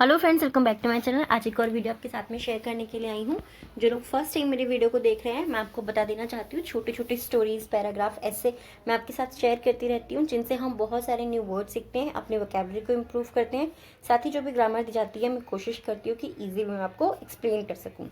Hello friends, welcome back to my channel. आज एक और वीडियो आपके साथ में शेयर करने के लिए आई हूँ। जो लोग फर्स्ट टाइम मेरे वीडियो को देख रहे हैं, मैं आपको बता देना चाहती हूँ, छोटे छोटे स्टोरीज, पैराग्राफ ऐसे मैं आपके साथ शेयर करती रहती हूँ, जिनसे हम बहुत सारे न्यू वर्ड सीखते हैं, अपने वोकैबुलरी को इम्प्रूव करते हैं। साथ ही जो भी ग्रामर दी जाती है, मैं कोशिश करती हूँ कि ईजी मैं आपको एक्सप्लेन कर सकूँ।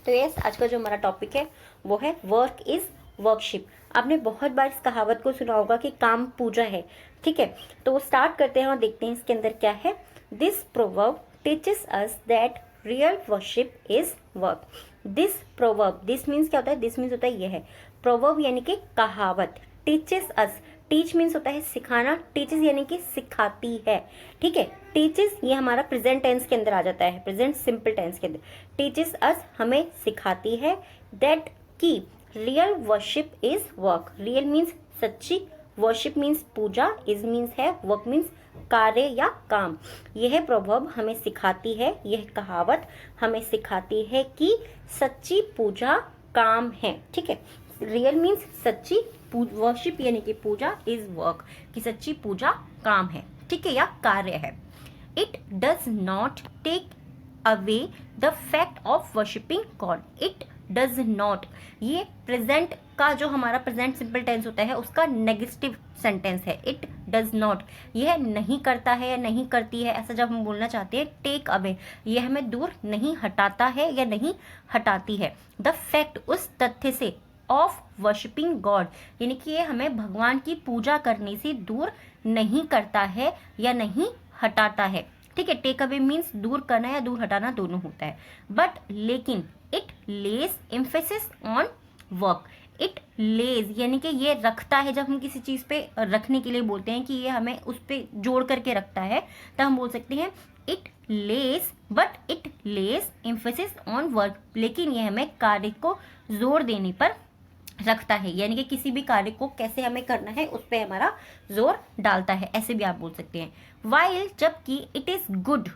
तो यस, आज का जो हमारा टॉपिक है वो है वर्क इज वर्कशिप। आपने बहुत बार इस कहावत को सुना होगा कि काम पूजा है। ठीक है, तो स्टार्ट करते हैं और देखते हैं इसके अंदर क्या है। This proverb teaches us that real worship is work. This proverb, this means क्या होता है? दिस मीन्स होता है यह है। प्रोवर्ब यानी कि कहावत। टीचेस अस, टीच मीन्स होता है सिखाना, टीचेस यानी कि सिखाती है। ठीक है, टीचेस ये हमारा प्रेजेंट टेंस के अंदर आ जाता है, प्रेजेंट सिंपल टेंस के अंदर। टीचेस अस हमें सिखाती है, दैट की real worship is work. Real means सच्ची, वर्शिप मीन्स पूजा, इज मीन्स है, वर्क मीन्स कार्य या काम। यह प्रोवर्ब हमें सिखाती है, यह कहावत हमें सिखाती है कि सच्ची पूजा काम है। ठीक है, रियल मीन्स सच्ची, वर्शिप यानी कि पूजा, इज वर्क कि सच्ची पूजा काम है। ठीक है, या कार्य है। It does not take away the fact of worshipping God. It does not, ये प्रेजेंट का जो हमारा प्रेजेंट सिंपल टेंस होता है उसका नेगेटिव सेंटेंस है। इट डज नॉट, यह नहीं करता है या नहीं करती है, ऐसा जब हम बोलना चाहते हैं। टेक अवे, यह हमें दूर नहीं हटाता है या नहीं हटाती है। द फैक्ट, उस तथ्य से, ऑफ वर्शिपिंग गॉड यानी कि ये हमें भगवान की पूजा करने से दूर नहीं करता है या नहीं हटाता है। ठीक है, टेक अवे मीन्स दूर करना या दूर हटाना दोनों होता है। बट लेकिन it less emphasis on work. It लेज यानी कि ये रखता है, जब हम किसी चीज पे रखने के लिए बोलते हैं कि ये हमें उस पे जोड़ करके रखता है, तब हम बोल सकते हैं it less, but it less emphasis on work. लेकिन ये हमें कार्य को जोर देने पर रखता है, यानी कि किसी भी कार्य को कैसे हमें करना है उस पर हमारा जोर डालता है, ऐसे भी आप बोल सकते हैं। वाइल, जबकि it is good,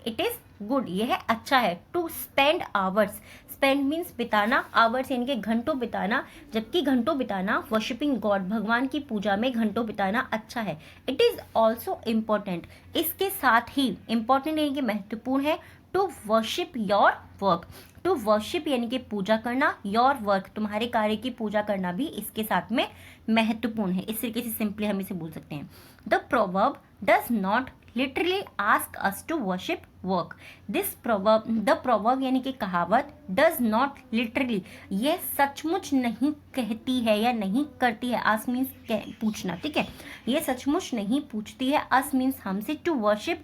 it is good यह अच्छा है। To spend hours, spend means बिताना, आवर्स यानी कि घंटों बिताना, जबकि घंटों बिताना वर्शिपिंग गॉड, भगवान की पूजा में घंटों बिताना अच्छा है। इट इज ऑल्सो इम्पोर्टेंट, इसके साथ ही, इम्पोर्टेंट यानी कि महत्वपूर्ण है। To worship your work, to worship यानी कि पूजा करना, योर वर्क तुम्हारे कार्य की पूजा करना भी इसके साथ में महत्वपूर्ण है। इस तरीके से सिंपली हम इसे बोल सकते हैं। The proverb does not literally ask us to worship work. This proverb, the proverb यानी कि कहावत, डज नॉट लिटरली, यह सचमुच नहीं कहती है या नहीं करती है। आस्क मीन्स पूछना। ठीक है, यह सचमुच नहीं पूछती है। अस मीन्स हमसे, टू वर्शिप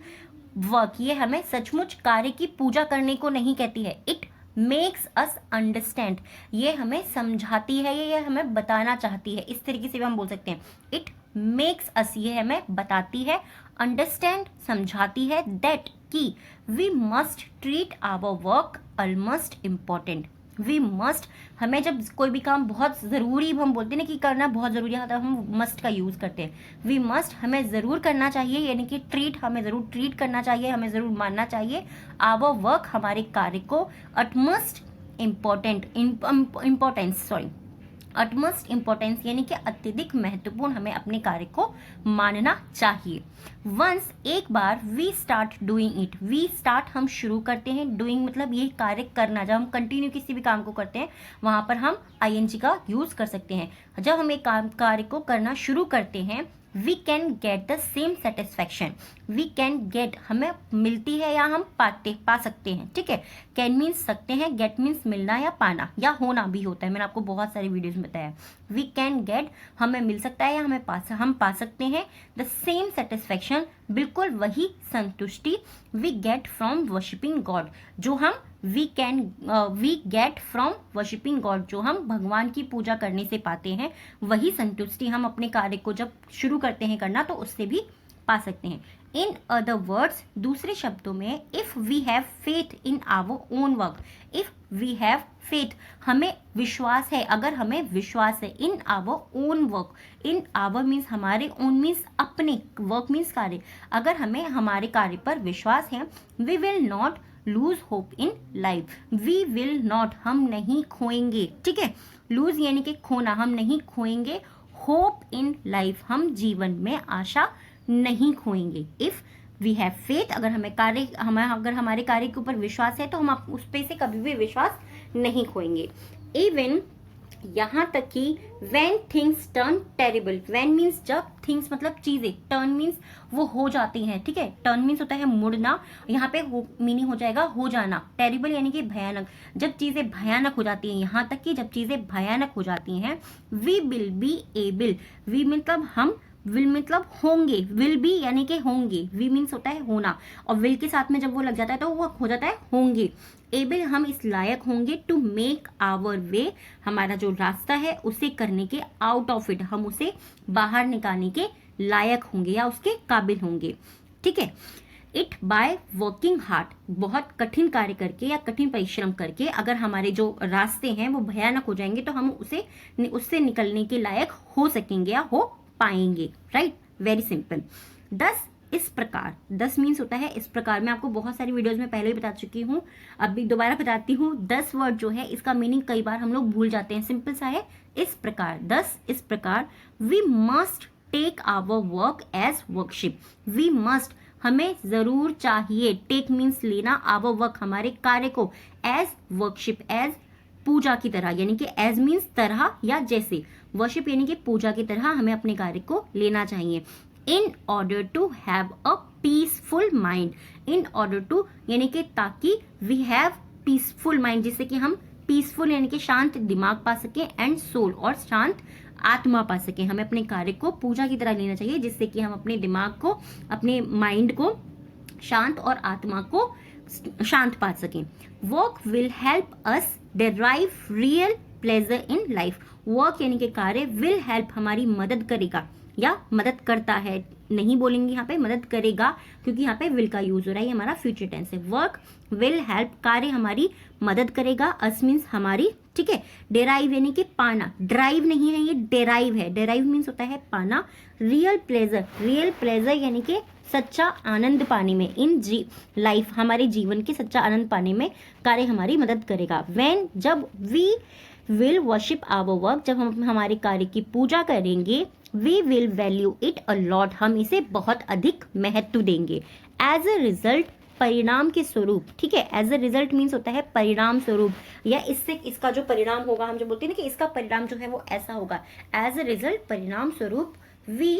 वर्क, ये हमें सचमुच कार्य की पूजा करने को नहीं कहती है। इट मेक्स अस अंडरस्टैंड, ये हमें समझाती है, ये हमें बताना चाहती है। इस तरीके से भी हम बोल सकते हैं। इट मेक्स अस, ये हमें बताती है, अंडरस्टैंड समझाती है, दैट की we must treat our work almost important. We must, हमें जब कोई भी काम बहुत ज़रूरी, हम बोलते हैं ना कि करना बहुत ज़रूरी है, तब हम मस्ट का यूज़ करते हैं। वी मस्ट, हमें ज़रूर करना चाहिए, यानी कि ट्रीट, हमें ज़रूर ट्रीट करना चाहिए, हमें ज़रूर मानना चाहिए। आवर वर्क, हमारे कार्य को, utmost important, importance, sorry, utmost importance यानी कि अत्यधिक महत्वपूर्ण, हमें अपने कार्य को मानना चाहिए। वंस, एक बार, we start doing it, we start हम शुरू करते हैं, डूइंग मतलब ये कार्य करना। जब हम कंटिन्यू किसी भी काम को करते हैं वहां पर हम ING का यूज कर सकते हैं। जब हम एक कार्य को करना शुरू करते हैं, we can get the same satisfaction. We can get, हमें मिलती है या हम पा सकते हैं। ठीक है, कैन मीन्स सकते हैं, गेट मीन्स मिलना या पाना या होना भी होता है, मैंने आपको बहुत सारे वीडियोस में बताया। वी कैन गेट, हमें मिल सकता है या हम पा सकते हैं, द सेम सेटिस्फैक्शन, बिल्कुल वही संतुष्टि, we get from worshipping God, जो हम we get from worshipping God, जो हम भगवान की पूजा करने से पाते हैं, वही संतुष्टि हम अपने कार्य को जब शुरू करते हैं करना तो उससे भी पा सकते हैं। इन अदर वर्ड्स, दूसरे शब्दों में, if we have faith in our own work, if we have faith, हमें विश्वास है, अगर हमें विश्वास है, in our own work, in our means हमारे, ओन मीन्स अपने, वर्क मीन्स कार्य, अगर हमें हमारे कार्य पर विश्वास है, we will not lose hope in life. We will not, हम नहीं खोएंगे। ठीक है, लूज यानी कि खोना, हम नहीं खोएंगे, होप इन लाइफ, हम जीवन में आशा नहीं खोएंगे। इफ वी हैव फेथ, अगर हमारे कार्य के ऊपर विश्वास है तो हम उस पे से कभी भी विश्वास नहीं खोएंगे। इवन यहाँ तक कि when things turn terrible, when means जब things मतलब चीजें, turn मीन्स वो हो जाती हैं, ठीक है, turn मीन्स होता है मुड़ना, यहाँ पे मीनिंग हो जाएगा हो जाना, terrible यानी कि भयानक, जब चीजें भयानक हो जाती हैं, यहाँ तक कि जब चीजें भयानक हो जाती हैं, we will be able, we मतलब हम, विल मतलब होंगे, विल बी यानी कि होंगे, वी मीन्स होता है होना, और विल के साथ में जब वो लग जाता है तो वो हो जाता है होंगे। एबल हम इस लायक होंगे, टू मेक आवर वे, हमारा जो रास्ता है उसे करने के, आउट ऑफ इट हम उसे बाहर निकालने के लायक होंगे या उसके काबिल होंगे, ठीक है। इट बाय वर्किंग हार्ड, बहुत कठिन कार्य करके या कठिन परिश्रम करके अगर हमारे जो रास्ते हैं वो भयानक हो जाएंगे तो हम उससे निकलने के लायक हो सकेंगे या हो पाएंगे, राइट, वेरी सिंपल। 10 इस प्रकार, 10 मीन्स होता है इस प्रकार, मैं आपको बहुत सारी वीडियोस में पहले ही बता चुकी हूँ, अभी दोबारा बताती हूँ। 10 वर्ड जो है इसका मीनिंग कई बार हम लोग भूल जाते हैं, सिंपल सा है इस प्रकार, 10 इस प्रकार। We must take our work as worship, we must हमें जरूर चाहिए, टेक मीन्स लेना, आवर वर्क हमारे कार्य को, एज वर्कशिप एज पूजा की तरह, यानी कि एज मीन्स तरह या जैसे, वर्शिप यानी कि पूजा की तरह हमें अपने कार्य को लेना चाहिए। In order to have a peaceful mind, in order to यानी कि ताकि, वी हैव पीसफुल माइंड जिससे कि हम पीसफुल यानी कि शांत दिमाग पा सके, एंड सोल और शांत आत्मा पा सके, हमें अपने कार्य को पूजा की तरह लेना चाहिए जिससे कि हम अपने दिमाग को, अपने माइंड को शांत और आत्मा को शांत पा सकें। Work will help us derive real pleasure in life, work यानी कि कार्य, विल हेल्प हमारी मदद करेगा या मदद करता है, नहीं बोलेंगे यहाँ पे मदद करेगा क्योंकि यहाँ पे विल का यूज हो रहा है, ये हमारा फ्यूचर टेंस है। वर्क विल हेल्प, कार्य हमारी मदद करेगा, अस मीन्स हमारी, ठीक है। डेराइव यानी कि पाना, ड्राइव नहीं है ये डेराइव है, डेराइव मीन्स होता है पाना। रियल प्लेजर, रियल प्लेजर यानी कि सच्चा आनंद पाने में, इन लाइफ हमारे जीवन के सच्चा आनंद पाने में कार्य हमारी मदद करेगा। व्हेन जब we will worship our work, जब हम हमारे कार्य की पूजा करेंगे, we will value it a lot, हम इसे बहुत अधिक महत्व देंगे। एज अ रिजल्ट, परिणाम के स्वरूप, ठीक है, एज अ रिजल्ट मीन्स होता है परिणाम स्वरूप, या इससे इसका जो परिणाम होगा, हम जो बोलते हैं ना कि इसका परिणाम जो है वो ऐसा होगा, एज अ रिजल्ट परिणाम स्वरूप, वी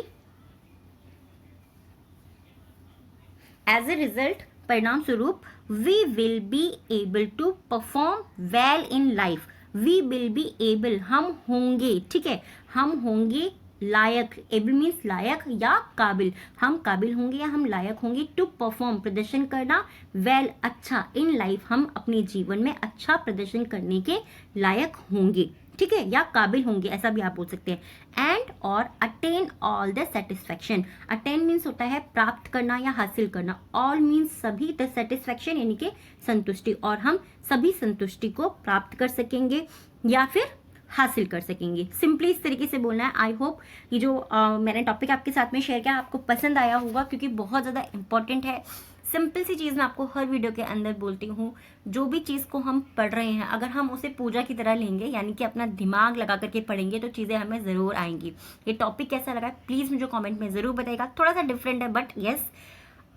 एज अ रिजल्ट परिणाम स्वरूप, we will be able to perform well in life, we will be able हम होंगे, ठीक है, हम होंगे लायक, एबल मीन्स लायक या काबिल, हम काबिल होंगे या हम लायक होंगे, टू परफॉर्म प्रदर्शन करना, वेल अच्छा, इन लाइफ हम अपने जीवन में अच्छा प्रदर्शन करने के लायक होंगे, ठीक है, या काबिल होंगे, ऐसा भी आप बोल सकते हैं। एंड और attain all the satisfaction, attain means होता है प्राप्त करना या हासिल करना, ऑल मीन्स सभी, द सेटिस्फैक्शन यानी कि संतुष्टि, और हम सभी संतुष्टि को प्राप्त कर सकेंगे या फिर हासिल कर सकेंगे। सिंपली इस तरीके से बोलना है। आई होप ये जो मैंने टॉपिक आपके साथ में शेयर किया आपको पसंद आया होगा, क्योंकि बहुत ज़्यादा इंपॉर्टेंट है। सिंपल सी चीज़ मैं आपको हर वीडियो के अंदर बोलती हूँ, जो भी चीज़ को हम पढ़ रहे हैं अगर हम उसे पूजा की तरह लेंगे, यानी कि अपना दिमाग लगा करके पढ़ेंगे, तो चीज़ें हमें ज़रूर आएंगी। ये टॉपिक कैसा लगा प्लीज़ मुझे कमेंट में ज़रूर बताइएगा। थोड़ा सा डिफरेंट है बट येस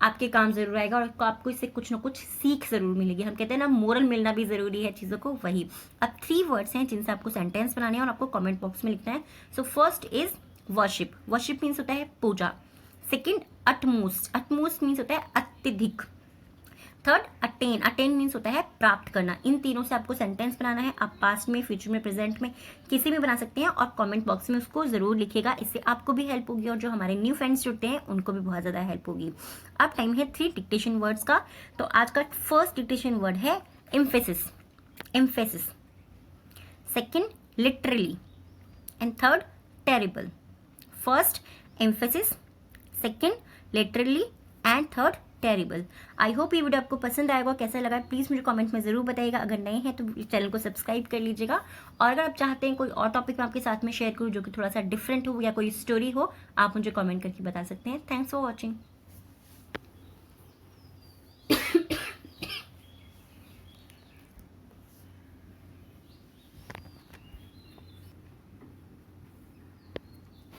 आपके काम जरूर आएगा, और आपको इससे कुछ ना कुछ सीख जरूर मिलेगी। हम कहते हैं ना मोरल मिलना भी जरूरी है चीज़ों को, वही। अब 3 वर्ड्स हैं जिनसे आपको सेंटेंस बनाने हैं और आपको कमेंट बॉक्स में लिखना है। So first is worship, worship means होता है पूजा। सेकंड अटमोस्ट, अटमोस्ट मीन्स होता है अत्यधिक। थर्ड अटेन, अटेन मीन्स होता है प्राप्त करना। इन तीनों से आपको सेंटेंस बनाना है। आप पास्ट में, फ्यूचर में, प्रेजेंट में किसी भी बना सकते हैं, और कमेंट बॉक्स में उसको जरूर लिखिएगा। इससे आपको भी हेल्प होगी और जो हमारे न्यू फ्रेंड्स जुड़ते हैं उनको भी बहुत ज्यादा हेल्प होगी। अब टाइम है 3 डिक्टेशन वर्ड्स का। तो आज का फर्स्ट डिक्टेशन वर्ड है emphasis, emphasis. Second literally, and third terrible. First emphasis, second literally, and third terrible. I hope ये वीडियो आपको पसंद आएगा। कैसा लगा प्लीज़ मुझे कमेंट में ज़रूर बताइएगा। अगर नए हैं तो चैनल को सब्सक्राइब कर लीजिएगा, और अगर आप चाहते हैं कोई और टॉपिक मैं आपके साथ में शेयर करूँ जो कि थोड़ा सा डिफरेंट हो या कोई स्टोरी हो, आप मुझे कमेंट करके बता सकते हैं। Thanks for watching.